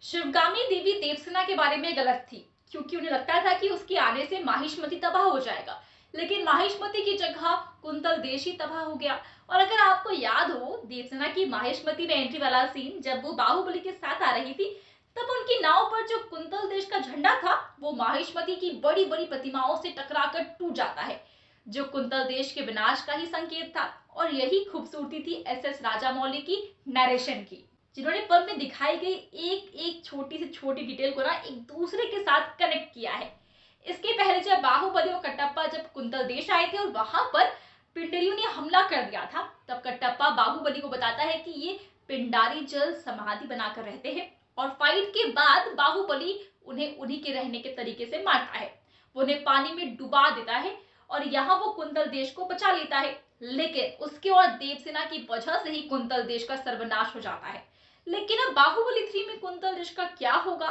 शिवगामी देवी देवसेना के बारे में गलत थी क्योंकि उन्हें लगता था कि उसके आने से माहिष्मती तबाह हो जाएगा। लेकिन माहिष्मती की जगह कुंतल देश ही तबाह हो गया। और अगर आपको याद हो देवसेना की माहिष्मती में एंट्री वाला सीन जब वो बाहुबली के साथ आ रही थी, तब उनकी नाव पर जो कुंतल देश का झंडा था वो माहिष्मती की बड़ी बड़ी प्रतिमाओं से टकराकर टूट जाता है, जो कुंतल देश के विनाश का ही संकेत था। और यही खूबसूरती थी एस राजा मौली की नरेशन की, जिन्होंने फिल्म में दिखाई गई एक एक छोटी से छोटी डिटेल को ना एक दूसरे के साथ कनेक्ट किया है। इसके पहले जब बाहुबली और कटप्पा जब कुंतल देश आए थे और वहां पर पिंडरियों ने हमला कर दिया था, तब कटप्पा बाहुबली को बताता है कि ये पिंडारी जल समाधि बनाकर रहते हैं। और फाइट के बाद बाहुबली उन्हें उन्हीं के रहने के तरीके से मारता है, वो उन्हें पानी में डुबा देता है और यहाँ वो कुंतल देश को बचा लेता है। लेकिन उसके और देवसेना की वजह से ही कुंतल देश का सर्वनाश हो जाता है। लेकिन अब बाहुबली 3 में कुंतल देश का क्या होगा,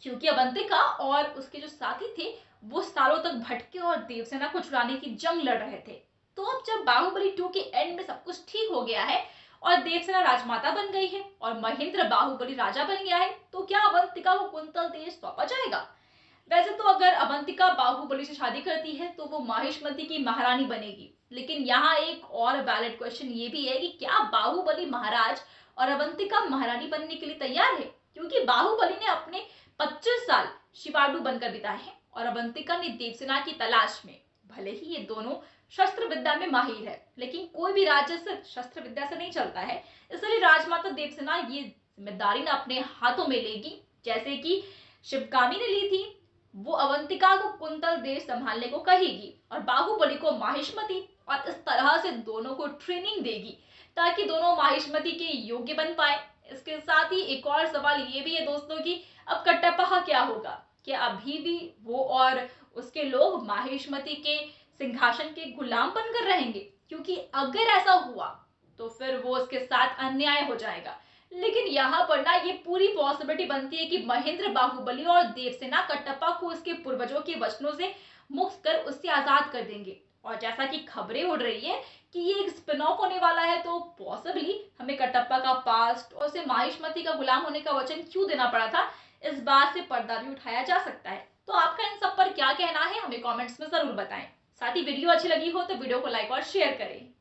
क्योंकि अवंतिका और उसके जो साथी थे वो सालों तक भटके और देवसेना को छुड़ाने की जंग लड़ रहे थे। तो अब जब बाहुबली 2 के एंड में सब कुछ ठीक हो गया है और देवसेना राजमाता बन गई है और महेंद्र बाहुबली राजा बन गया है, तो क्या अवंतिका को कुंतल देश सौंपा जाएगा? वैसे तो अगर अवंतिका बाहुबली से शादी करती है तो वो माहिष्मती की महारानी बनेगी। लेकिन यहाँ एक और वैलिड क्वेश्चन ये भी है कि क्या बाहुबली महाराज और अवंतिका महारानी बनने के लिए तैयार है? क्योंकि बाहुबली ने अपने 25 साल शिवाडू बनकर बिताए हैं और अवंतिका ने देवसेना की तलाश में। भले ही ये दोनों शस्त्र विद्या में माहिर है, लेकिन कोई भी राज्य सिर्फ शस्त्र विद्या से नहीं चलता है। इसलिए राजमाता देवसेना ये जिम्मेदारी ना अपने हाथों में लेगी, जैसे कि शिवगामी ने ली थी। वो अवंतिका को कुंतल देश संभालने को कहेगी और बाहुबली को माहिष्मती, और इस तरह से दोनों को ट्रेनिंग देगी ताकि दोनों माहिष्मती के योग्य बन पाए। इसके साथ ही एक और सवाल ये भी है दोस्तों कि अब कटप्पा का क्या होगा? क्या अभी भी वो और उसके लोग माहिष्मती के सिंहासन के गुलाम बनकर रहेंगे? क्योंकि अगर ऐसा हुआ तो फिर वो उसके साथ अन्याय हो जाएगा। लेकिन यहाँ पर ना ये पूरी पॉसिबिलिटी बनती है कि महेंद्र बाहुबली और देवसेना कटप्पा को उसके पूर्वजों के वचनों से मुक्त कर उससे आजाद कर देंगे। और जैसा कि खबरें उड़ रही है कि ये एक स्पिन ऑफ होने वाला है, तो पॉसिबली हमें कटप्पा का पास्ट और उसे माहिष्मती का गुलाम होने का वचन क्यों देना पड़ा था, इस बात से पर्दा भी उठाया जा सकता है। तो आपका इन सब पर क्या कहना है, हमें कॉमेंट्स में जरूर बताएं। साथ ही वीडियो अच्छी लगी हो तो वीडियो को लाइक और शेयर करें।